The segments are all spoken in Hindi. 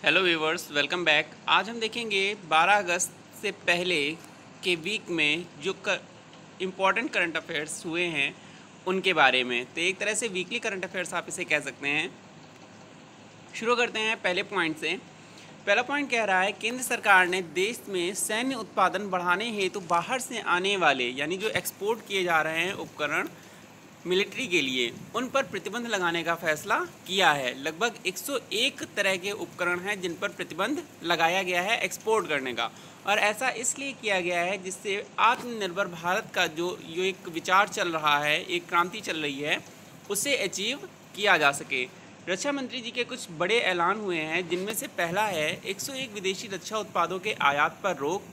Hello viewers, welcome back. आज हम देखेंगे 12 अगस्त से पहले के वीक में जो इम्पॉर्टेंट करंट अफेयर्स हुए हैं उनके बारे में। तो एक तरह से वीकली करंट अफेयर्स आप इसे कह सकते हैं। शुरू करते हैं पहले पॉइंट से। पहला पॉइंट कह रहा है, केंद्र सरकार ने देश में सैन्य उत्पादन बढ़ाने हेतु बाहर से आने वाले यानी जो एक्सपोर्ट किए जा रहे हैं उपकरण मिलिट्री के लिए, उन पर प्रतिबंध लगाने का फैसला किया है। लगभग 101 तरह के उपकरण हैं जिन पर प्रतिबंध लगाया गया है एक्सपोर्ट करने का, और ऐसा इसलिए किया गया है जिससे आत्मनिर्भर भारत का जो एक विचार चल रहा है, एक क्रांति चल रही है, उसे अचीव किया जा सके। रक्षा मंत्री जी के कुछ बड़े ऐलान हुए हैं, जिनमें से पहला है 101 विदेशी रक्षा उत्पादों के आयात पर रोक।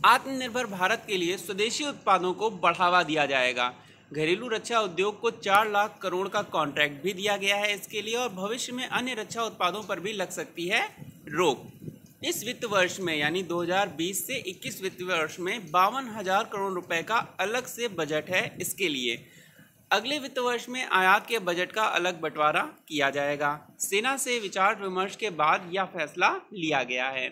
आत्मनिर्भर भारत के लिए स्वदेशी उत्पादों को बढ़ावा दिया जाएगा। घरेलू रक्षा उद्योग को 4 लाख करोड़ का कॉन्ट्रैक्ट भी दिया गया है इसके लिए, और भविष्य में अन्य रक्षा उत्पादों पर भी लग सकती है रोक। इस वित्त वर्ष में यानी 2020 से 21 वित्त वर्ष में 52,000 करोड़ रुपए का अलग से बजट है इसके लिए। अगले वित्त वर्ष में आयात के बजट का अलग बंटवारा किया जाएगा। सेना से विचार विमर्श के बाद यह फैसला लिया गया है।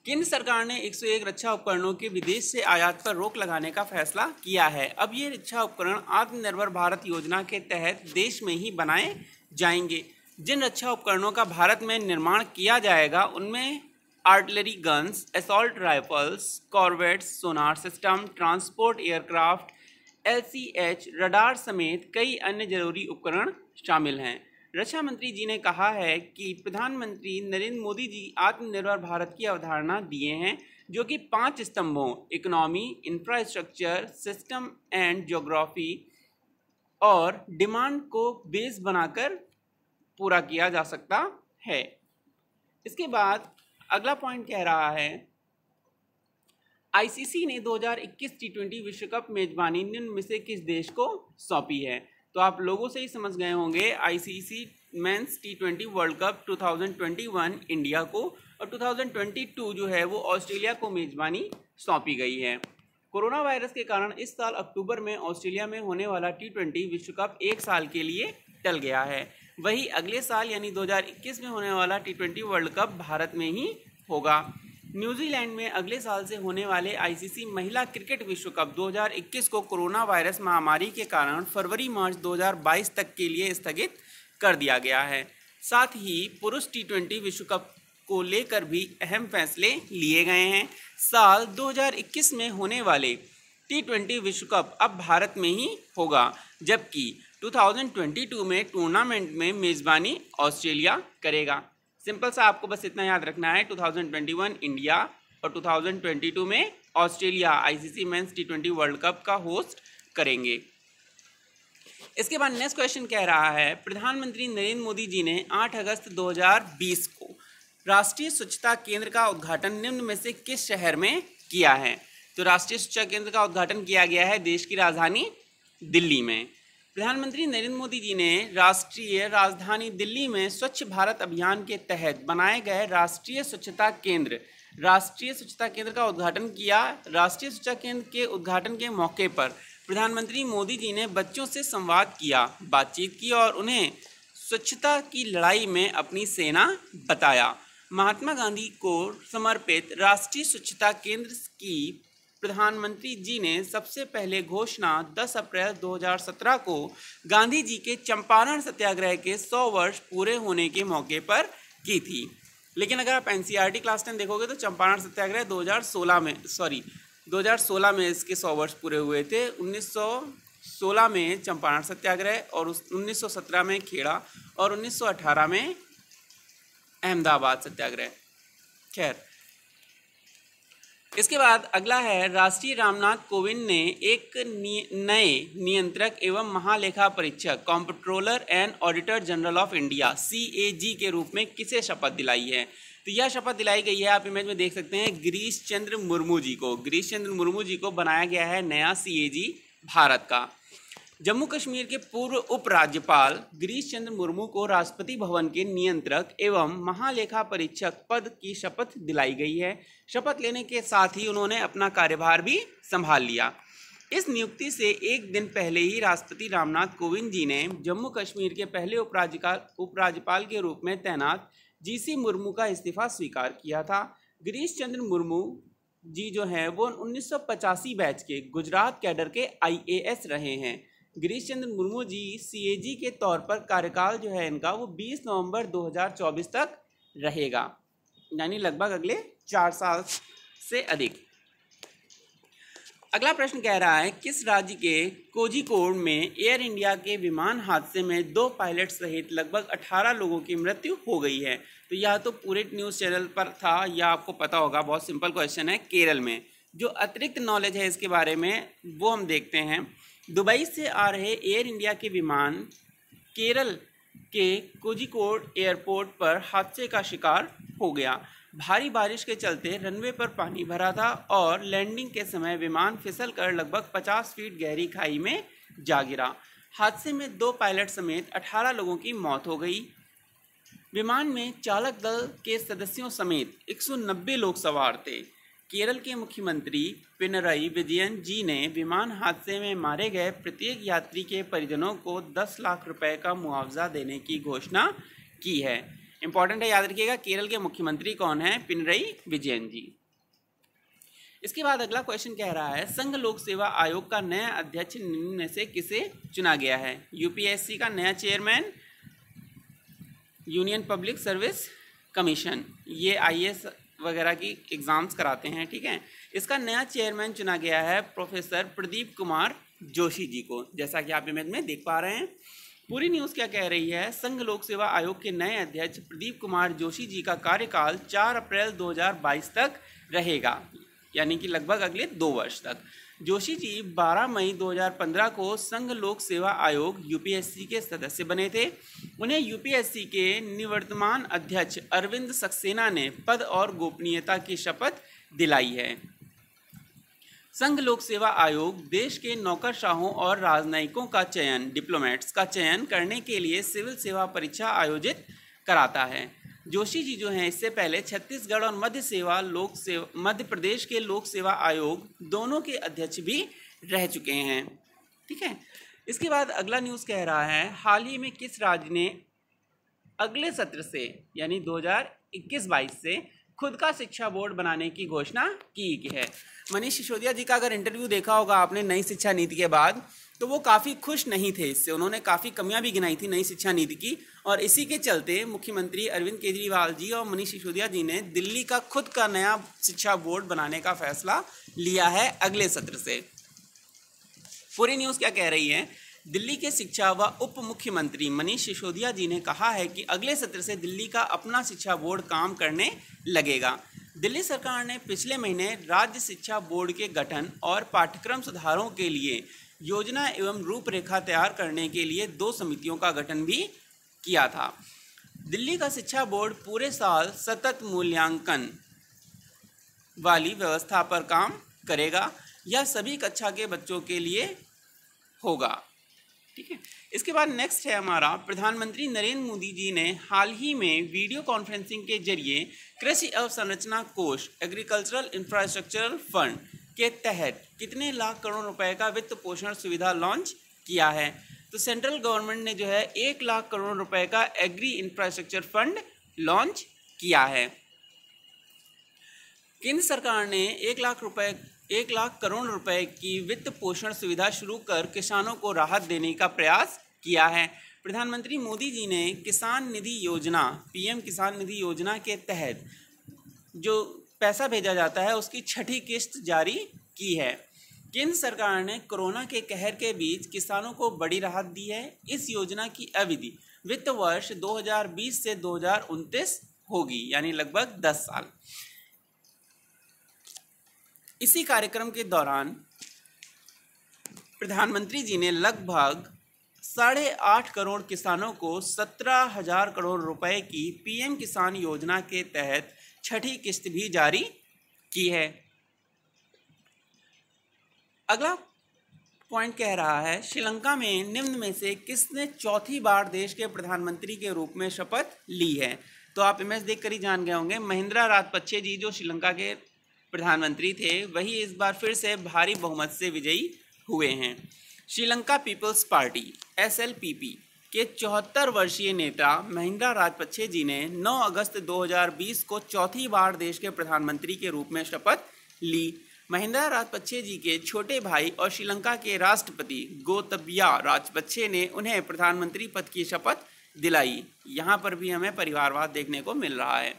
केंद्र सरकार ने 101 रक्षा उपकरणों के विदेश से आयात पर रोक लगाने का फैसला किया है। अब ये रक्षा उपकरण आत्मनिर्भर भारत योजना के तहत देश में ही बनाए जाएंगे। जिन रक्षा उपकरणों का भारत में निर्माण किया जाएगा उनमें artillery guns, assault rifles, corvettes, sonar system, transport aircraft, LCH, radar समेत कई अन्य जरूरी उपकरण शामिल हैं। रक्षा मंत्री जी ने कहा है कि प्रधानमंत्री नरेंद्र मोदी जी आत्मनिर्भर भारत की अवधारणा दिए हैं, जो कि 5 स्तंभों economy, infrastructure, system and geography और डिमांड को बेस बनाकर पूरा किया जा सकता है। इसके बाद अगला पॉइंट कह रहा है, ICC ने 2021 T20 विश्व कप मेजबानी निम्न में से किस देश को सौंपी है? तो आप लोगों से ही समझ गए होंगे, ICC men's T20 world cup 2021 India को और 2022 जो है वो ऑस्ट्रेलिया को मेजबानी सौंपी गई है। कोरोना वायरस के कारण इस साल अक्टूबर में ऑस्ट्रेलिया में होने वाला T20 विश्व कप 1 साल के लिए टल गया है। वही अगले साल यानी 2021 में होने वाला T20 वर्ल्ड कप भारत में ही होगा। न्यूजीलैंड में अगले साल से होने वाले ICC महिला क्रिकेट विश्व कप 2021 को कोरोना वायरस महामारी के कारण फरवरी-मार्च 2022 तक के लिए स्थगित कर दिया गया है। साथ ही पुरुष T20 विश्व कप को लेकर भी अहम फैसले लिए गए हैं। साल 2021 में होने वाले T20 विश्व कप अब भारत में ही होगा, जबकि 2022 में टूर्नामेंट में मेज़बानी ऑस्ट्रेलिया करेगा। सिंपल सा आपको बस इतना याद रखना है, 2021 इंडिया और 2022 में Australia ICC men's T20 world cup का होस्ट करेंगे। इसके बाद नेक्स्ट क्वेश्चन कह रहा है, प्रधानमंत्री नरेंद्र मोदी जी ने 8 अगस्त 2020 को राष्ट्रीय स्वच्छता केंद्र का उद्घाटन निम्न में से किस शहर में किया है? तो राष्ट्रीय स्वच्छता केंद्र का उद्घाटन किया गया है देश की राजधानी दिल्ली में। प्रधानमंत्री नरेंद्र मोदी जी ने राष्ट्रीय राजधानी दिल्ली में स्वच्छ भारत अभियान के तहत बनाए गए राष्ट्रीय स्वच्छता केंद्र का उद्घाटन किया। राष्ट्रीय स्वच्छता केंद्र के उद्घाटन के मौके पर प्रधानमंत्री मोदी जी ने बच्चों से संवाद किया, बातचीत की और उन्हें स्वच्छता की लड़ाई में अपनी सेना बताया। महात्मा गांधी को समर्पित राष्ट्रीय स्वच्छता केंद्र की प्रधानमंत्री जी ने सबसे पहले घोषणा 10 अप्रैल 2017 को गांधी जी के चंपारण सत्याग्रह के 100 वर्ष पूरे होने के मौके पर की थी। लेकिन अगर आप NCERT क्लास 10 देखोगे तो चंपारण सत्याग्रह 2016 में इसके 100 वर्ष पूरे हुए थे। 1916 में चंपारण सत्याग्रह और 1917 में खेड़ा और 1918 में अहमदाबाद सत्याग्रह। खैर, इसके बाद अगला है, राष्ट्रीय रामनाथ कोविंद ने एक नए नियंत्रक एवं महालेखा परीक्षक comptroller and auditor general of India CAG के रूप में किसे शपथ दिलाई है? तो यह शपथ दिलाई गई है, आप इमेज में देख सकते हैं, गिरीश चंद्र मुर्मू जी को बनाया गया है नया CAG भारत का। जम्मू कश्मीर के पूर्व उप राज्यपाल गिरीश चंद्र मुर्मू को राष्ट्रपति भवन के नियंत्रक एवं महालेखा परीक्षक पद की शपथ दिलाई गई है। शपथ लेने के साथ ही उन्होंने अपना कार्यभार भी संभाल लिया। इस नियुक्ति से एक दिन पहले ही राष्ट्रपति रामनाथ कोविंद जी ने जम्मू कश्मीर के पहले उपराज्यपाल के रूप में तैनात जीसी मुर्मू का इस्तीफा स्वीकार किया था। गिरीश चंद्र मुर्मू जी जो हैं वो 1985 बैच के गुजरात कैडर के IAS रहे हैं। गिरीश चंद्र मुर्मू जी CAG के तौर पर कार्यकाल जो है इनका वो 20 नवंबर 2024 तक रहेगा, यानी लगभग अगले 4 साल से अधिक। अगला प्रश्न कह रहा है किस राज्य के कोझिकोड में एयर इंडिया के विमान हादसे में 2 पायलट सहित लगभग 18 लोगों की मृत्यु हो गई है। तो यह तो पूरे न्यूज़ चैनल पर था, यह आपको पता होगा, बहुत सिंपल क्वेश्चन है। केरल में जो अतिरिक्त नॉलेज है इसके बारे में वो हम देखते हैं। दुबई से आ रहे एयर इंडिया के विमान केरल के कोझिकोड एयरपोर्ट पर हादसे का शिकार हो गया। भारी बारिश के चलते रनवे पर पानी भरा था और लैंडिंग के समय विमान फिसलकर लगभग 50 फीट गहरी खाई में जा गिरा। हादसे में 2 पायलट समेत 18 लोगों की मौत हो गई। विमान में चालक दल के सदस्यों समेत 190 लोग सवार थे। केरल के मुख्यमंत्री पिनरई विजयन जी ने विमान हादसे में मारे गए प्रत्येक यात्री के परिजनों को 10 लाख रुपए का मुआवजा देने की घोषणा की है। इंपॉर्टेंट है, याद रखिएगा, केरल के मुख्यमंत्री कौन है? पिनरई विजयन जी। इसके बाद अगला क्वेश्चन कह रहा है संघ लोक सेवा आयोग का नया अध्यक्ष निम्न में से किसे चुना गया है? UPSC का नया chairman, union public service commission, ये IAS वगैरह की एग्जाम्स कराते हैं, ठीक है। इसका नया चेयरमैन चुना गया है प्रोफेसर प्रदीप कुमार जोशी जी को, जैसा कि आप इमेज में देख पा रहे हैं। पूरी न्यूज़ क्या कह रही है? संघ लोक सेवा आयोग के नए अध्यक्ष प्रदीप कुमार जोशी जी का कार्यकाल 4 अप्रैल 2022 तक रहेगा, यानी कि लगभग अगले 2 वर्ष तक। जोशी जी 12 मई 2015 को संघ लोक सेवा आयोग UPSC के सदस्य बने थे। उन्हें UPSC के निवर्तमान अध्यक्ष अरविंद सक्सेना ने पद और गोपनीयता की शपथ दिलाई है। संघ लोक सेवा आयोग देश के नौकरशाहों और राजनयिकों का चयन, डिप्लोमेट्स का चयन करने के लिए सिविल सेवा परीक्षा आयोजित कराता है। जोशी जी जो हैं इससे पहले छत्तीसगढ़ और मध्य प्रदेश के लोक सेवा आयोग दोनों के अध्यक्ष भी रह चुके हैं, ठीक है। इसके बाद अगला न्यूज़ कह रहा है हाल ही में किस राज्य ने अगले सत्र से यानी 2021-22 से खुद का शिक्षा बोर्ड बनाने की घोषणा की है? मनीष सिसोदिया जी का अगर इंटरव्यू देखा होगा आपने नई शिक्षा नीति के बाद, तो वो काफ़ी खुश नहीं थे इससे। उन्होंने काफ़ी कमियां भी गिनाई थी नई शिक्षा नीति की, और इसी के चलते मुख्यमंत्री अरविंद केजरीवाल जी और मनीष सिसोदिया जी ने दिल्ली का खुद का नया शिक्षा बोर्ड बनाने का फैसला लिया है अगले सत्र से। पूरी न्यूज़ क्या कह रही है? दिल्ली के शिक्षा व उप मुख्यमंत्री मनीष सिसोदिया जी ने कहा है कि अगले सत्र से दिल्ली का अपना शिक्षा बोर्ड काम करने लगेगा। दिल्ली सरकार ने पिछले महीने राज्य शिक्षा बोर्ड के गठन और पाठ्यक्रम सुधारों के लिए योजना एवं रूपरेखा तैयार करने के लिए 2 समितियों का गठन भी किया था। दिल्ली का शिक्षा बोर्ड पूरे साल सतत मूल्यांकन वाली व्यवस्था पर काम करेगा। यह सभी कक्षा के बच्चों के लिए होगा, ठीक है। इसके बाद नेक्स्ट है हमारा, प्रधानमंत्री नरेंद्र मोदी जी ने हाल ही में वीडियो कॉन्फ्रेंसिंग के जरिए कृषि अवसंरचना कोष एग्रीकल्चरल इंफ्रास्ट्रक्चरल फंड के तहत कितने लाख करोड़ रुपए का वित्त पोषण सुविधा लॉन्च किया है? तो सेंट्रल गवर्नमेंट ने जो है 1 लाख करोड़ रुपए का एग्री इंफ्रास्ट्रक्चर फंड लॉन्च किया है। केंद्र सरकार ने 1 लाख करोड़ रुपए की वित्त पोषण सुविधा शुरू कर किसानों को राहत देने का प्रयास किया है। प्रधानमंत्री मोदी जी ने किसान निधि योजना, PM किसान निधि योजना के तहत जो पैसा भेजा जाता है उसकी 6ठी किस्त जारी की है। केंद्र सरकार ने कोरोना के कहर के बीच किसानों को बड़ी राहत दी है। इस योजना की अवधि वित्त वर्ष 2020 से 2029 होगी, यानी लगभग 10 साल। इसी कार्यक्रम के दौरान प्रधानमंत्री जी ने लगभग 8.5 करोड़ किसानों को 17,000 करोड़ रुपए की PM किसान योजना के तहत 6ठी किस्त भी जारी की है। अगला पॉइंट कह रहा है श्रीलंका में निम्न में से किसने 4थी बार देश के प्रधानमंत्री के रूप में शपथ ली है? तो आप इमेज देखकर ही जान गए होंगे, महिंद्रा राजपक्षे जी जो श्रीलंका के प्रधानमंत्री थे वही इस बार फिर से भारी बहुमत से विजयी हुए हैं। श्रीलंका पीपल्स पार्टी SLPP के 74 वर्षीय नेता महिंदा राजपक्षे जी ने 9 अगस्त 2020 को चौथी बार देश के प्रधानमंत्री के रूप में शपथ ली। महिंदा राजपक्षे जी के छोटे भाई और श्रीलंका के राष्ट्रपति गोतबाया राजपक्षे ने उन्हें प्रधानमंत्री पद की शपथ दिलाई। यहाँ पर भी हमें परिवारवाद देखने को मिल रहा है।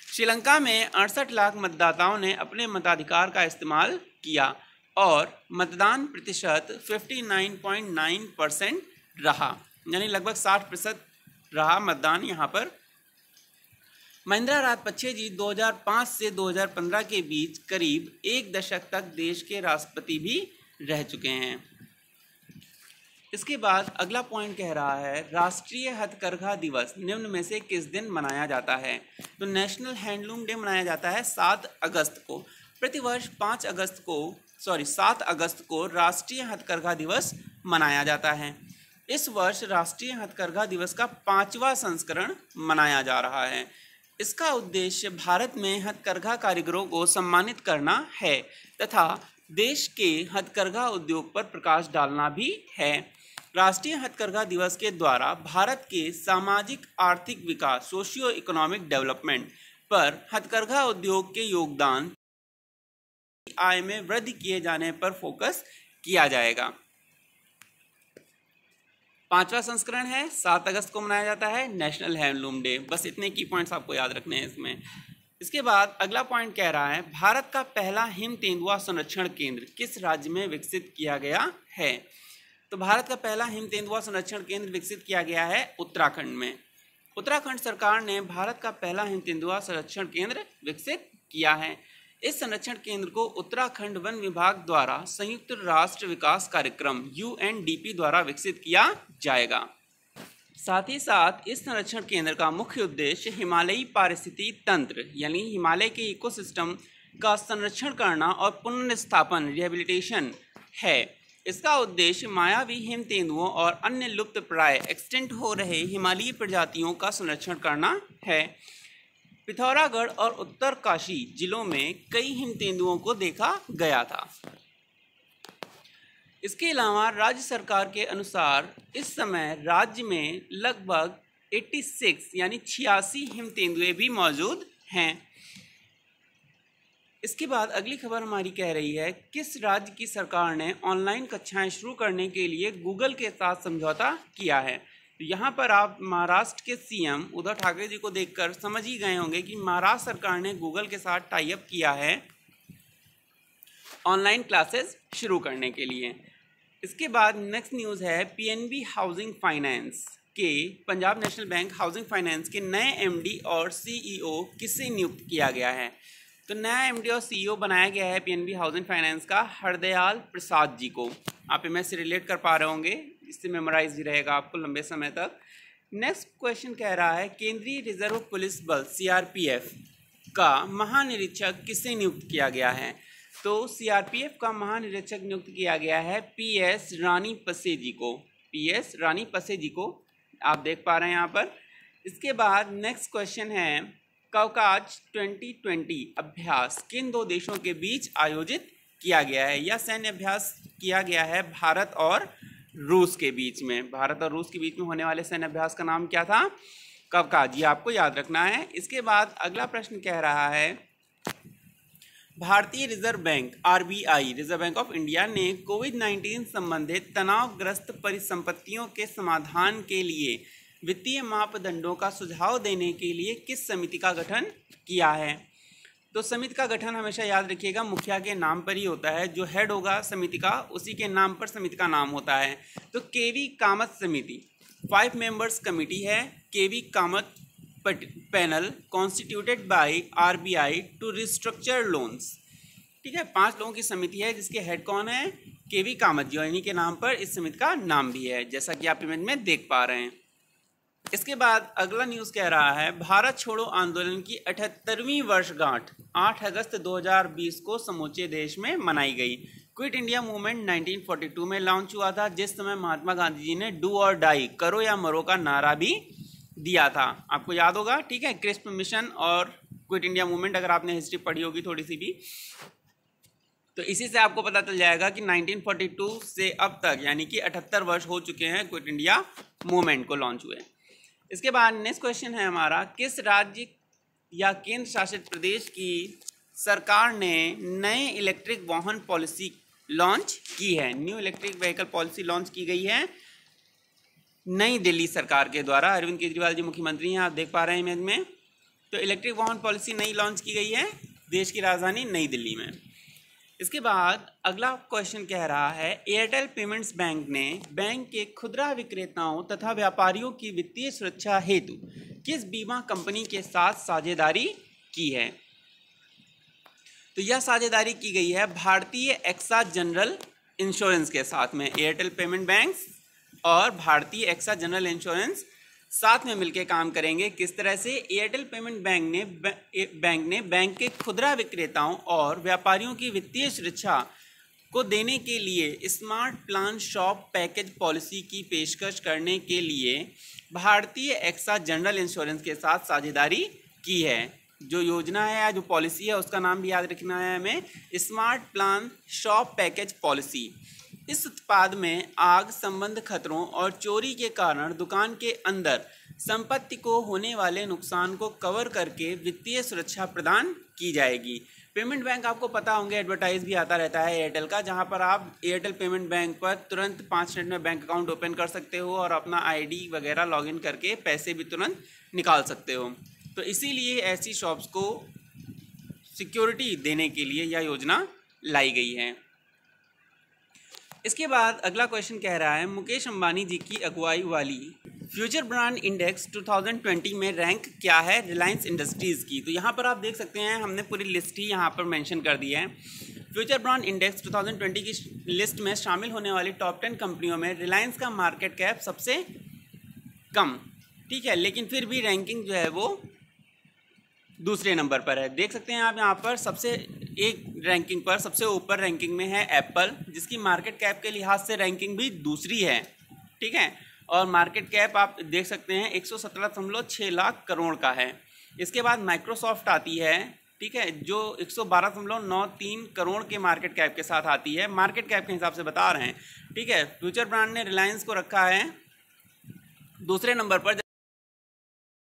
श्रीलंका में 68 लाख मतदाताओं ने अपने मताधिकार का इस्तेमाल किया और मतदान प्रतिशत 59.9% रहा, यानी लगभग 60% रहा मतदान यहाँ पर। महिंदा राजपक्षे जी 2005 से 2015 के बीच करीब एक दशक तक देश के राष्ट्रपति भी रह चुके हैं। इसके बाद अगला पॉइंट कह रहा है राष्ट्रीय हथकरघा दिवस निम्न में से किस दिन मनाया जाता है। तो नेशनल हैंडलूम डे मनाया जाता है 7 अगस्त को। प्रतिवर्ष 7 अगस्त को राष्ट्रीय हथकरघा दिवस मनाया जाता है। इस वर्ष राष्ट्रीय हथकरघा दिवस का 5वां संस्करण मनाया जा रहा है। इसका उद्देश्य भारत में हथकरघा कारीगरों को सम्मानित करना है तथा देश के हथकरघा उद्योग पर प्रकाश डालना भी है। राष्ट्रीय हथकरघा दिवस के द्वारा भारत के सामाजिक आर्थिक विकास सोशियो इकोनॉमिक डेवलपमेंट पर हथकरघा उद्योग के योगदान आय में वृद्धि किए जाने पर फोकस किया जाएगा। 5वां संस्करण है 7 अगस्त को मनाया जाता है नेशनल हैंडलूम डे। बस इतने की पॉइंट्स आपको याद रखने हैं इसमें। इसके बाद अगला पॉइंट कह रहा है भारत का पहला हिम तेंदुआ संरक्षण केंद्र किस राज्य में विकसित किया गया है। तो भारत का पहला हिम तेंदुआ संरक्षण केंद्र विकसित किया गया है उत्तराखंड में। उत्तराखंड सरकार ने भारत का पहला हिम तेंदुआ संरक्षण केंद्र विकसित किया है। इस संरक्षण केंद्र को उत्तराखंड वन विभाग द्वारा संयुक्त राष्ट्र विकास कार्यक्रम UNDP द्वारा विकसित किया जाएगा। साथ ही साथ इस संरक्षण केंद्र का मुख्य उद्देश्य हिमालयी पारिस्थितिकी तंत्र यानी हिमालय के इकोसिस्टम का संरक्षण करना और पुनर्स्थापन रिहेबिलिटेशन है। इसका उद्देश्य मायावी हिम तेंदुओं और अन्य लुप्त प्राय एक्सटिंक्ट हो रहे हिमालयी प्रजातियों का संरक्षण करना है। पिथौरागढ़ और उत्तरकाशी जिलों में कई हिम तेंदुओं को देखा गया था। इसके अलावा राज्य सरकार के अनुसार इस समय राज्य में लगभग 86 यानी 86 हिम तेंदुए भी मौजूद हैं। इसके बाद अगली खबर हमारी कह रही है किस राज्य की सरकार ने ऑनलाइन कक्षाएं शुरू करने के लिए गूगल के साथ समझौता किया है। तो यहाँ पर आप महाराष्ट्र के CM उद्धव ठाकरे जी को देखकर समझ ही गए होंगे कि महाराष्ट्र सरकार ने गूगल के साथ टाई अप किया है ऑनलाइन क्लासेस शुरू करने के लिए। इसके बाद नेक्स्ट न्यूज़ है PNB हाउसिंग फाइनेंस के Punjab national bank housing finance के नए MD और CEO किसे नियुक्त किया गया है। तो नया MD और CEO बनाया गया है PNB हाउसिंग फाइनेंस का हरदयाल प्रसाद जी को। आप MS से रिलेट कर पा रहे होंगे, इससे मेमोराइज ही रहेगा आपको लंबे समय तक। नेक्स्ट क्वेश्चन कह रहा है केंद्रीय रिजर्व पुलिस बल CRPF का महानिरीक्षक किसे नियुक्त किया गया है। तो CRPF का महानिरीक्षक नियुक्त किया गया है PS रानी पसे जी को। PS रानी पसे जी को आप देख पा रहे हैं यहाँ पर। इसके बाद नेक्स्ट क्वेश्चन है कवकाज 2020 अभ्यास किन 2 देशों के बीच आयोजित किया गया है। यह सैन्य अभ्यास किया गया है भारत और रूस के बीच में। भारत और रूस के बीच में होने वाले सैन्य अभ्यास का नाम क्या था, कवकाज। ये आपको याद रखना है। इसके बाद अगला प्रश्न कह रहा है भारतीय reserve bank RBI reserve bank of India ने कोविड-19 संबंधित तनावग्रस्त परिसंपत्तियों के समाधान के लिए वित्तीय मापदंडों का सुझाव देने के लिए किस समिति का गठन किया है। तो समिति का गठन हमेशा याद रखिएगा मुखिया के नाम पर ही होता है। जो हेड होगा समिति का उसी के नाम पर समिति का नाम होता है। तो KV कामत समिति 5 मेंबर्स कमिटी है। KV Kamath panel constituted by RBI to restructure loans. ठीक है, 5 लोगों की समिति है जिसके हेड कौन है, KV कामत जी, और इन्हीं के नाम पर इस समिति का नाम भी है जैसा कि आप इमेज में देख पा रहे हैं। इसके बाद अगला न्यूज़ कह रहा है भारत छोड़ो आंदोलन की 78वीं वर्षगांठ 8 अगस्त 2020 को समूचे देश में मनाई गई। क्विट इंडिया मूवमेंट 1942 में लॉन्च हुआ था, जिस समय महात्मा गांधी जी ने डू और डाई, करो या मरो का नारा भी दिया था। आपको याद होगा, ठीक है। क्रिस्प मिशन और क्विट इंडिया मूवमेंट, अगर आपने हिस्ट्री पढ़ी होगी थोड़ी सी भी। तो इसी से आपको पता चल जाएगा कि 1942 से अब तक यानी कि 78 वर्ष हो चुके हैं क्विट इंडिया मूवमेंट को लॉन्च हुए। इसके बाद नेक्स्ट क्वेश्चन है हमारा, किस राज्य या केंद्र शासित प्रदेश की सरकार ने नए इलेक्ट्रिक वाहन पॉलिसी लॉन्च की है? New electric vehicle policy launch की गई है नई दिल्ली सरकार के द्वारा। अरविंद केजरीवाल जी मुख्यमंत्री हैं, आप देख पा रहे हैं इमेज में। तो इलेक्ट्रिक वाहन पॉलिसी नई लॉन्च की गई है देश की राजधानी नई दिल्ली में। इसके बाद अगला क्वेश्चन कह रहा है, एयरटेल पेमेंट्स बैंक ने बैंक के खुदरा विक्रेताओं तथा व्यापारियों की वित्तीय सुरक्षा हेतु किस बीमा कंपनी के साथ साझेदारी की है? तो यह साझेदारी की गई है भारतीय एक्सा जनरल इंश्योरेंस के साथ में। एयरटेल पेमेंट बैंक और भारतीय एक्सा जनरल इंश्योरेंस साथ में मिलकर काम करेंगे। किस तरह से? एयरटेल पेमेंट बैंक ने बैंक के खुदरा विक्रेताओं और व्यापारियों की वित्तीय सुरक्षा को देने के लिए smart plan shop package policy की पेशकश करने के लिए भारतीय एक्सा जनरल इंश्योरेंस के साथ साझेदारी की है। जो योजना है या जो पॉलिसी है उसका नाम भी याद रखना है हमें, smart plan shop package policy. इस उत्पाद में आग संबंध खतरों और चोरी के कारण दुकान के अंदर संपत्ति को होने वाले नुकसान को कवर करके वित्तीय सुरक्षा प्रदान की जाएगी। पेमेंट बैंक आपको पता होंगे, एडवर्टाइज भी आता रहता है एयरटेल का, जहां पर आप एयरटेल पेमेंट बैंक पर तुरंत 5 मिनट में बैंक अकाउंट ओपन कर सकते हो और अपना आईडी वगैरह लॉगिन करके पैसे भी तुरंत निकाल सकते हो। तो इसीलिए ऐसी शॉप्स को सिक्योरिटी देने के लिए यह योजना लाई गई है। इसके बाद अगला क्वेश्चन कह रहा है, मुकेश अंबानी जी की अगुवाई वाली फ्यूचर ब्रांड इंडेक्स 2020 में रैंक क्या है रिलायंस इंडस्ट्रीज़ की? तो यहाँ पर आप देख सकते हैं हमने पूरी लिस्ट ही यहाँ पर मेंशन कर दी है। फ्यूचर ब्रांड इंडेक्स 2020 की लिस्ट में शामिल होने वाली टॉप 10 कंपनियों में रिलायंस का मार्केट कैप सबसे कम, ठीक है, लेकिन फिर भी रैंकिंग जो है वो दूसरे नंबर पर है। देख सकते हैं आप यहाँ पर सबसे एक रैंकिंग पर सबसे ऊपर रैंकिंग में है एप्पल, जिसकी मार्केट कैप के लिहाज से रैंकिंग भी दूसरी है, ठीक है, और मार्केट कैप आप देख सकते हैं 117.6 लाख करोड़ का है। इसके बाद माइक्रोसॉफ्ट आती है, ठीक है, जो 112.93 करोड़ के मार्केट कैप के साथ आती है। मार्केट कैप के हिसाब से बता रहे हैं, ठीक है। फ्यूचर ब्रांड ने रिलायंस को रखा है दूसरे नंबर पर,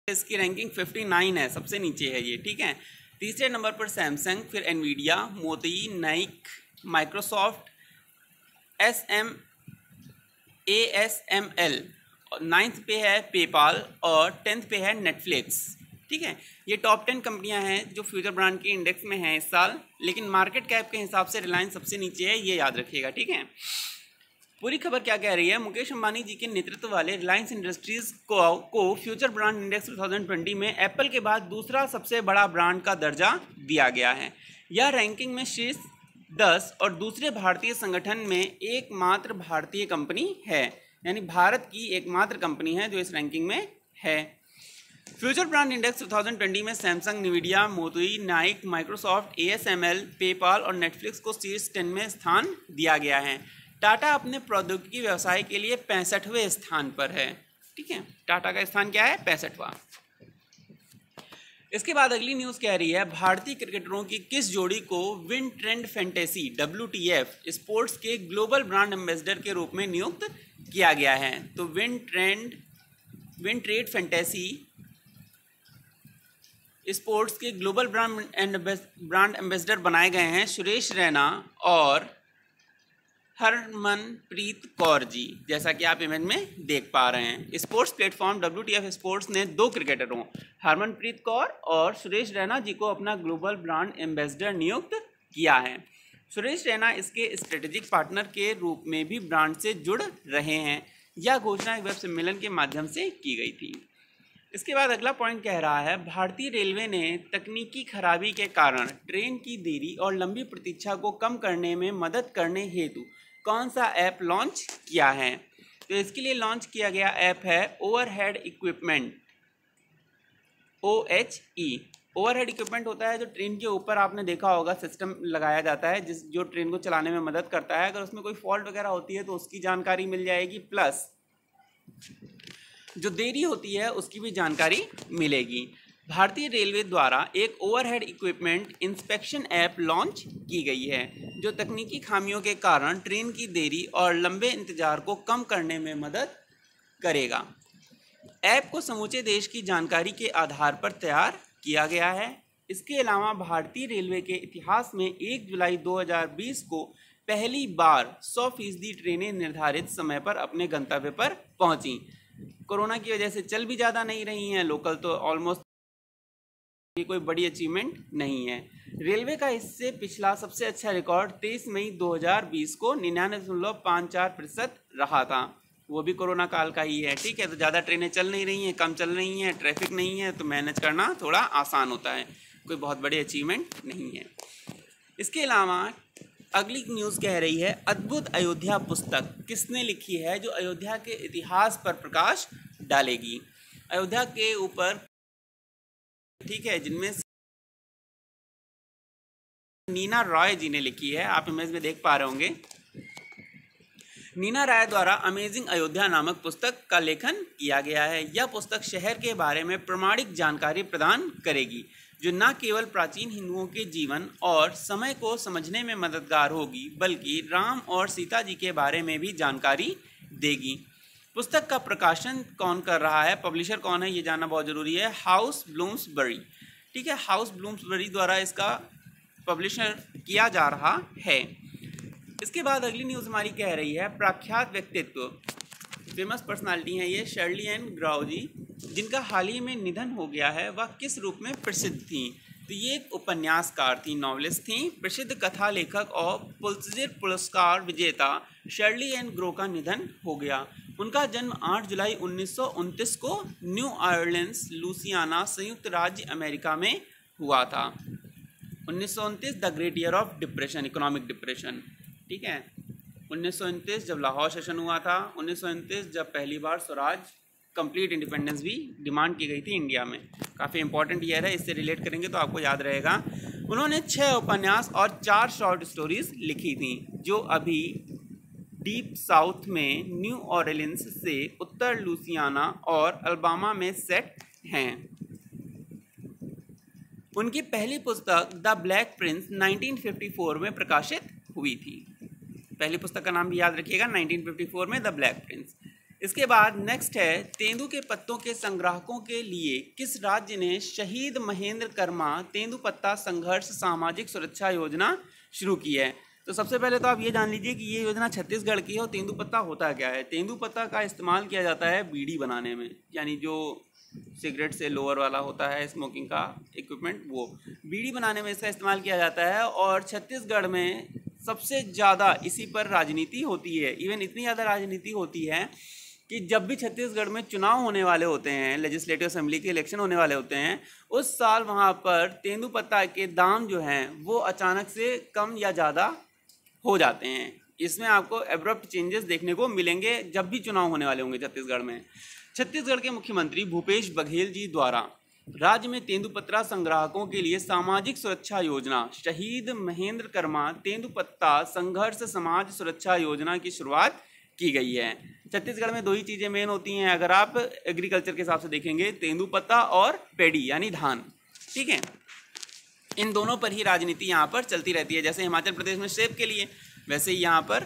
इसकी रैंकिंग 59 है, सबसे नीचे है ये, ठीक है। तीसरे नंबर पर सैमसंग, फिर Nvidia, Modi, Nike, Microsoft, ASML, और 9th पे है पेपाल और 10th पे है नेटफ्लिक्स, ठीक है। ये टॉप 10 कंपनियां हैं जो फ्यूचर ब्रांड के इंडेक्स में हैं इस साल, लेकिन मार्केट कैप के हिसाब से रिलायंस सबसे नीचे है, ये याद रखिएगा, ठीक है। पूरी खबर क्या कह रही है, मुकेश अंबानी जी के नेतृत्व वाले रिलायंस इंडस्ट्रीज को फ्यूचर ब्रांड इंडेक्स 2020 में एप्पल के बाद दूसरा सबसे बड़ा ब्रांड का दर्जा दिया गया है। यह रैंकिंग में शीर्ष 10 और दूसरे भारतीय संगठन में एकमात्र भारतीय कंपनी है, यानी भारत की एकमात्र कंपनी है जो इस रैंकिंग में है। फ्यूचर ब्रांड इंडेक्स 2020 में Samsung, Nvidia, Modi, Nike, Microsoft, ASML, PayPal और नेटफ्लिक्स को शीर्ष 10 में स्थान दिया गया है। टाटा अपने प्रौद्योगिकी व्यवसाय के लिए 65वें स्थान पर है, ठीक है। टाटा का स्थान क्या है? 65वां। इसके बाद अगली न्यूज़ कह रही है, भारतीय क्रिकेटरों की किस जोड़ी को win trend fantasy WTF sports के ग्लोबल ब्रांड एम्बेसडर के रूप में नियुक्त किया गया है? तो विन ट्रेड फैंटेसी स्पोर्ट्स के ग्लोबल ब्रांड एम्बेसडर बनाए गए हैं सुरेश रैना और हरमनप्रीत कौर जी, जैसा कि आप इमेज में देख पा रहे हैं। स्पोर्ट्स प्लेटफॉर्म WTF स्पोर्ट्स ने 2 क्रिकेटरों हरमनप्रीत कौर और सुरेश रैना जी को अपना ग्लोबल ब्रांड एम्बेसडर नियुक्त किया है। सुरेश रैना इसके स्ट्रेटेजिक पार्टनर के रूप में भी ब्रांड से जुड़ रहे हैं। यह घोषणा एक वेब सम्मेलन के माध्यम से की गई थी। इसके बाद अगला पॉइंट कह रहा है, भारतीय रेलवे ने तकनीकी खराबी के कारण ट्रेन की देरी और लंबी प्रतीक्षा को कम करने में मदद करने हेतु कौन सा ऐप लॉन्च किया है? तो इसके लिए लॉन्च किया गया ऐप है overhead equipment, OHE। Overhead equipment होता है जो ट्रेन के ऊपर आपने देखा होगा सिस्टम लगाया जाता है जो ट्रेन को चलाने में मदद करता है। अगर उसमें कोई फॉल्ट वगैरह होती है तो उसकी जानकारी मिल जाएगी, प्लस जो देरी होती है उसकी भी जानकारी मिलेगी। भारतीय रेलवे द्वारा एक overhead equipment inspection app launch की गई है जो तकनीकी खामियों के कारण ट्रेन की देरी और लंबे इंतजार को कम करने में मदद करेगा। ऐप को समूचे देश की जानकारी के आधार पर तैयार किया गया है। इसके अलावा भारतीय रेलवे के इतिहास में 1 जुलाई 2020 को पहली बार 100% ट्रेनें निर्धारित समय पर अपने गंतव्य पर पहुंची। कोरोना की वजह से चल भी ज़्यादा नहीं रही हैं, लोकल तो ऑलमोस्ट, ये कोई बड़ी अचीवमेंट नहीं है। रेलवे का इससे पिछला सबसे अच्छा रिकॉर्ड 23 मई 2020 को 99.54% रहा था, वो भी कोरोना काल का ही है। ठीक है, तो ज़्यादा ट्रेनें चल नहीं रही हैं, कम चल रही हैं, ट्रैफिक नहीं है, तो मैनेज करना थोड़ा आसान होता है, कोई बहुत बड़ी अचीवमेंट नहीं है। इसके अलावा अगली न्यूज़ कह रही है अद्भुत अयोध्या पुस्तक किसने लिखी है जो अयोध्या के इतिहास पर प्रकाश डालेगी। अयोध्या के ऊपर, ठीक है, जिनमें नीना रॉय जी ने लिखी है, आप इमेज में देख पा रहे होंगे। नीना राय द्वारा अमेजिंग अयोध्या नामक पुस्तक का लेखन किया गया है। यह पुस्तक शहर के बारे में प्रामाणिक जानकारी प्रदान करेगी जो न केवल प्राचीन हिंदुओं के जीवन और समय को समझने में मददगार होगी बल्कि राम और सीता जी के बारे में भी जानकारी देगी। पुस्तक का प्रकाशन कौन कर रहा है, पब्लिशर कौन है, ये जानना बहुत ज़रूरी है। हाउस ब्लूम्सबरी, ठीक है, हाउस ब्लूम्सबरी द्वारा इसका पब्लिशर किया जा रहा है। इसके बाद अगली न्यूज़ हमारी कह रही है प्रख्यात व्यक्तित्व, फेमस पर्सनालिटी हैं ये शर्ली एन ग्राउ जी, जिनका हाल ही में निधन हो गया है, वह किस रूप में प्रसिद्ध थीं। तो ये एक उपन्यासकार थी, नॉवेलिस्ट थी। प्रसिद्ध कथा लेखक और पुलित्जर पुरस्कार विजेता शर्ली एन ग्रो का निधन हो गया। उनका जन्म 8 जुलाई 1929 को न्यू ऑरलिन्स, लुसियाना, संयुक्त राज्य अमेरिका में हुआ था। 1929 the great year of depression, economic depression, ठीक है। 1929 जब लाहौर सेशन हुआ था, 1929 जब पहली बार स्वराज, कंप्लीट इंडिपेंडेंस भी डिमांड की गई थी इंडिया में। काफ़ी इंपॉर्टेंट ईयर है, इससे रिलेट करेंगे तो आपको याद रहेगा। उन्होंने 6 उपन्यास और 4 शॉर्ट स्टोरीज लिखी थी जो अभी डीप साउथ में न्यू ऑरलिन्स से उत्तर लुसियाना और अल्बामा में सेट हैं। उनकी पहली पुस्तक द ब्लैक प्रिंस 1954 में प्रकाशित हुई थी। पहली पुस्तक का नाम भी याद रखिएगा, 1954 में द ब्लैक प्रिंस। इसके बाद नेक्स्ट है तेंदु के पत्तों के संग्राहकों के लिए किस राज्य ने शहीद महेंद्र कर्मा तेंदुपत्ता संघर्ष सामाजिक सुरक्षा योजना शुरू की है। तो सबसे पहले तो आप ये जान लीजिए कि ये योजना छत्तीसगढ़ की है। और तेंदुपत्ता होता क्या है? तेंदुपत्ता का इस्तेमाल किया जाता है बीड़ी बनाने में, यानी जो सिगरेट से लोअर वाला होता है स्मोकिंग का इक्विपमेंट, वो बीड़ी बनाने में इसका इस्तेमाल किया जाता है। और छत्तीसगढ़ में सबसे ज़्यादा इसी पर राजनीति होती है। इवन इतनी ज़्यादा राजनीति होती है कि जब भी छत्तीसगढ़ में चुनाव होने वाले होते हैं, लेजिस्लेटिव असेंबली के इलेक्शन होने वाले होते हैं, उस साल वहाँ पर तेंदुपत्ता के दाम जो हैं वो अचानक से कम या ज़्यादा हो जाते हैं। इसमें आपको एब्रप्ट चेंजेस देखने को मिलेंगे जब भी चुनाव होने वाले होंगे छत्तीसगढ़ में। छत्तीसगढ़ के मुख्यमंत्री भूपेश बघेल जी द्वारा राज्य में तेंदुपत्ता संग्राहकों के लिए सामाजिक सुरक्षा योजना शहीद महेंद्र कर्मा तेंदुपत्ता संघर्ष समाज सुरक्षा योजना की शुरुआत की गई है। छत्तीसगढ़ में 2 ही चीज़ें मेन होती हैं अगर आप एग्रीकल्चर के हिसाब से देखेंगे, तेंदुपत्ता और पेड़ी यानी धान, ठीक है। इन दोनों पर ही राजनीति यहाँ पर चलती रहती है। जैसे हिमाचल प्रदेश में सेब के लिए, वैसे ही यहाँ पर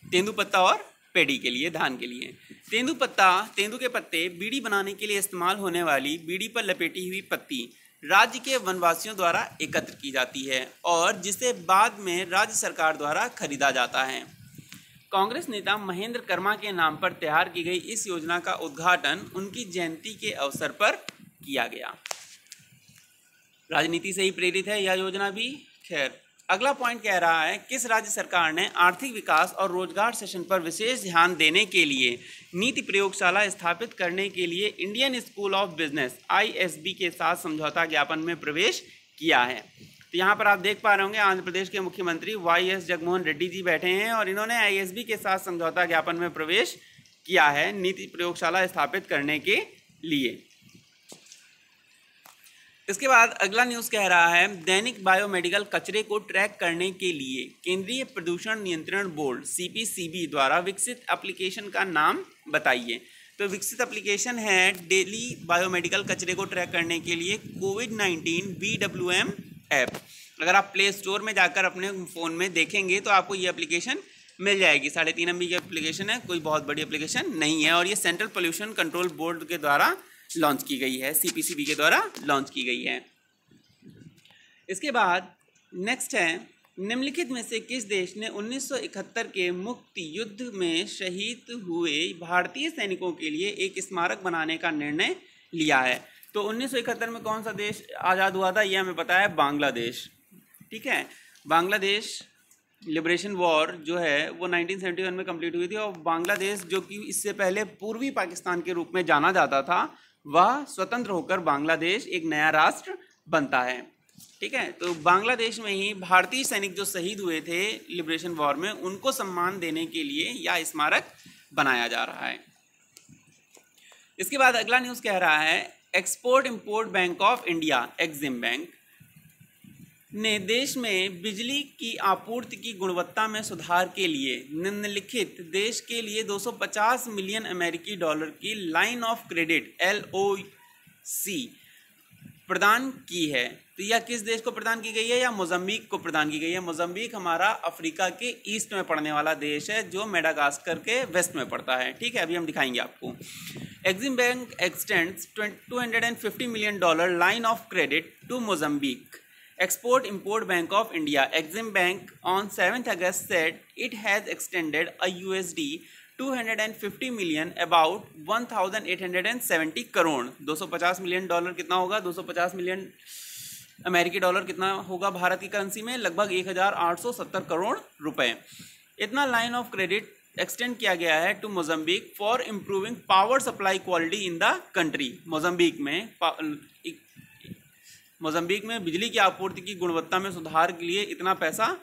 तेंदुपत्ता और पेड़ी के लिए, धान के लिए। तेंदुपत्ता, तेंदु के पत्ते बीड़ी बनाने के लिए इस्तेमाल होने वाली बीड़ी पर लपेटी हुई पत्ती राज्य के वनवासियों द्वारा एकत्र की जाती है और जिसे बाद में राज्य सरकार द्वारा खरीदा जाता है। कांग्रेस नेता महेंद्र कर्मा के नाम पर तैयार की गई इस योजना का उद्घाटन उनकी जयंती के अवसर पर किया गया। राजनीति से ही प्रेरित है यह योजना भी। खैर, अगला पॉइंट कह रहा है किस राज्य सरकार ने आर्थिक विकास और रोजगार सेशन पर विशेष ध्यान देने के लिए नीति प्रयोगशाला स्थापित करने के लिए Indian school of business ISB के साथ समझौता ज्ञापन में प्रवेश किया है। तो यहाँ पर आप देख पा रहे होंगे आंध्र प्रदेश के मुख्यमंत्री YS जगनमोहन रेड्डी जी बैठे हैं और इन्होंने ISB के साथ समझौता ज्ञापन में प्रवेश किया है नीति प्रयोगशाला स्थापित करने के लिए। इसके बाद अगला न्यूज़ कह रहा है दैनिक बायोमेडिकल कचरे को ट्रैक करने के लिए केंद्रीय प्रदूषण नियंत्रण बोर्ड CPCB द्वारा विकसित एप्लीकेशन का नाम बताइए। तो विकसित एप्लीकेशन है डेली बायोमेडिकल कचरे को ट्रैक करने के लिए कोविड-19 BWM ऐप। अगर आप प्ले स्टोर में जाकर अपने फ़ोन में देखेंगे तो आपको ये एप्लीकेशन मिल जाएगी। 3.5 MB की एप्लीकेशन है, कोई बहुत बड़ी एप्लीकेशन नहीं है, और ये सेंट्रल पोल्यूशन कंट्रोल बोर्ड के द्वारा लॉन्च की गई है, CPCB के द्वारा लॉन्च की गई है। इसके बाद नेक्स्ट है, निम्नलिखित में से किस देश ने 1971 के मुक्ति युद्ध में शहीद हुए भारतीय सैनिकों के लिए एक स्मारक बनाने का निर्णय लिया है? तो 1971 में कौन सा देश आज़ाद हुआ था, यह हमें पता है, बांग्लादेश। ठीक है, बांग्लादेश लिबरेशन वॉर जो है वो 1971 में कंप्लीट हुई थी, और बांग्लादेश जो कि इससे पहले पूर्वी पाकिस्तान के रूप में जाना जाता था, वह स्वतंत्र होकर बांग्लादेश एक नया राष्ट्र बनता है। ठीक है, तो बांग्लादेश में ही भारतीय सैनिक जो शहीद हुए थे लिबरेशन वॉर में, उनको सम्मान देने के लिए यह स्मारक बनाया जा रहा है। इसके बाद अगला न्यूज़ कह रहा है, export import bank of India Exim bank ने देश में बिजली की आपूर्ति की गुणवत्ता में सुधार के लिए निम्नलिखित देश के लिए 250 मिलियन अमेरिकी डॉलर की लाइन ऑफ क्रेडिट LOC प्रदान की है। तो यह किस देश को प्रदान की गई है? या मोज़म्बिक को प्रदान की गई है। मोज़म्बिक हमारा अफ्रीका के ईस्ट में पड़ने वाला देश है, जो मेडागास्कर के वेस्ट में पड़ता है। ठीक है, अभी हम दिखाएंगे आपको। EXIM bank extends $250 million line of credit to Mozambique. Export Import Bank of India Exim Bank on 7th August said it has extended a USD 250 million about 1870 crore. 250 million dollar कितना होगा? 250 मिलियन अमेरिकी डॉलर कितना होगा भारत की करेंसी में? लगभग 1870 करोड़ रुपए। इतना लाइन ऑफ क्रेडिट एक्सटेंड किया गया है to Mozambique for improving power supply quality in the country. Mozambique में बिजली की आपूर्ति की गुणवत्ता में सुधार के लिए इतना पैसा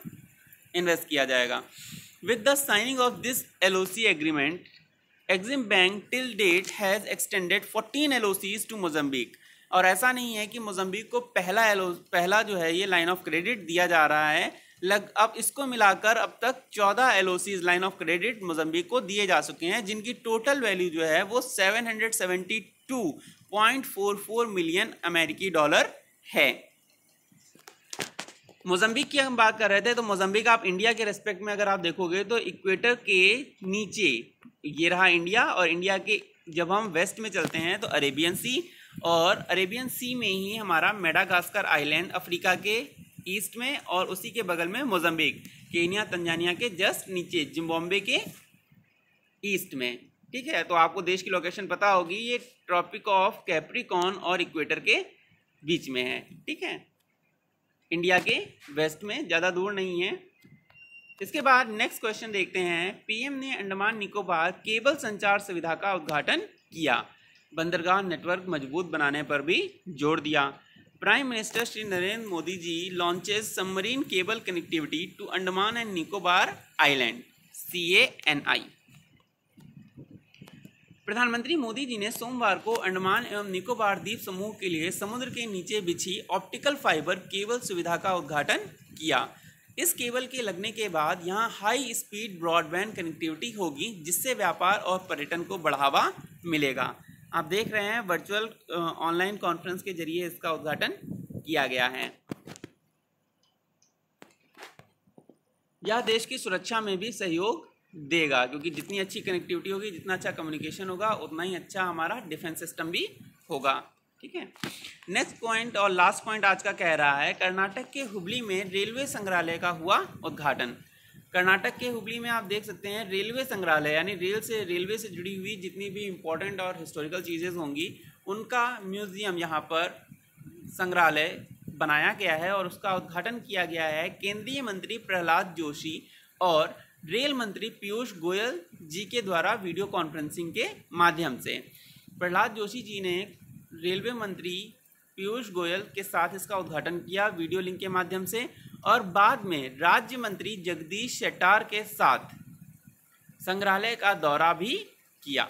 इन्वेस्ट किया जाएगा। With the signing of this LOC agreement, EXIM bank till date has extended 14 LOCs to Mozambique. और ऐसा नहीं है कि मोज़म्बिक को पहला जो है ये लाइन ऑफ क्रेडिट दिया जा रहा है, अब इसको मिलाकर अब तक 14 LOCs line of credit Mozambique को दिए जा चुके हैं, जिनकी टोटल वैल्यू जो है वो 772.44 मिलियन अमेरिकी डॉलर है। मोज़म्बिक की हम बात कर रहे थे, तो मोज़म्बिक आप इंडिया के रेस्पेक्ट में अगर आप देखोगे तो इक्वेटर के नीचे ये रहा इंडिया, और इंडिया के जब हम वेस्ट में चलते हैं तो अरेबियन सी, और अरेबियन सी में ही हमारा मेडागास्कर आइलैंड अफ्रीका के ईस्ट में, और उसी के बगल में मोज़म्बिक, केनिया तंजानिया के जस्ट नीचे जिम्बाब्वे के ईस्ट में। ठीक है, तो आपको देश की लोकेशन पता होगी, ये ट्रॉपिक ऑफ कैप्रिकॉर्न और इक्वेटर के बीच में है। ठीक है, इंडिया के वेस्ट में, ज़्यादा दूर नहीं है। इसके बाद नेक्स्ट क्वेश्चन देखते हैं। PM ने अंडमान निकोबार केबल संचार सुविधा का उद्घाटन किया। बंदरगाह नेटवर्क मजबूत बनाने पर भी जोर दिया। Prime minister Shri Narendra Modi ji launches submarine cable connectivity to Andaman and Nicobar island CANI। प्रधानमंत्री मोदी जी ने सोमवार को अंडमान एवं निकोबार द्वीप समूह के लिए समुद्र के नीचे बिछी ऑप्टिकल फाइबर केबल सुविधा का उद्घाटन किया। इस केबल के लगने के बाद यहां हाई स्पीड ब्रॉडबैंड कनेक्टिविटी होगी, जिससे व्यापार और पर्यटन को बढ़ावा मिलेगा। आप देख रहे हैं वर्चुअल ऑनलाइन कॉन्फ्रेंस के जरिए इसका उद्घाटन किया गया है। यह देश की सुरक्षा में भी सहयोग देगा, क्योंकि जितनी अच्छी कनेक्टिविटी होगी, जितना अच्छा कम्युनिकेशन होगा, उतना ही अच्छा हमारा डिफेंस सिस्टम भी होगा। ठीक है, नेक्स्ट पॉइंट और लास्ट पॉइंट आज का कह रहा है, कर्नाटक के हुबली में रेलवे संग्रहालय का हुआ उद्घाटन। कर्नाटक के हुबली में आप देख सकते हैं रेलवे संग्रहालय, यानी रेलवे से जुड़ी हुई जितनी भी इम्पोर्टेंट और हिस्टोरिकल चीज़ें होंगी, उनका म्यूजियम यहाँ पर संग्रहालय बनाया गया है, और उसका उद्घाटन किया गया है केंद्रीय मंत्री प्रहलाद जोशी और रेल मंत्री पीयूष गोयल जी के द्वारा वीडियो कॉन्फ्रेंसिंग के माध्यम से। प्रहलाद जोशी जी ने रेलवे मंत्री पीयूष गोयल के साथ इसका उद्घाटन किया वीडियो लिंक के माध्यम से, और बाद में राज्य मंत्री जगदीश शेट्टार के साथ संग्रहालय का दौरा भी किया।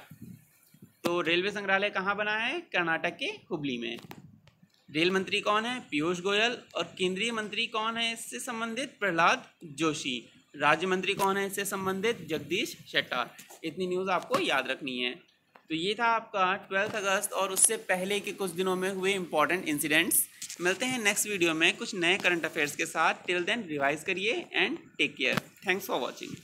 तो रेलवे संग्रहालय कहाँ बना है? कर्नाटक के हुबली में। रेल मंत्री कौन है? पीयूष गोयल। और केंद्रीय मंत्री कौन है इससे संबंधित? प्रहलाद जोशी। राज्य मंत्री कौन है इससे संबंधित? जगदीश शेट्टार। इतनी न्यूज़ आपको याद रखनी है। तो ये था आपका 12 अगस्त और उससे पहले के कुछ दिनों में हुए इंपॉर्टेंट इंसिडेंट्स। मिलते हैं नेक्स्ट वीडियो में कुछ नए करंट अफेयर्स के साथ। टिल देन रिवाइज करिए and take care. Thanks for watching.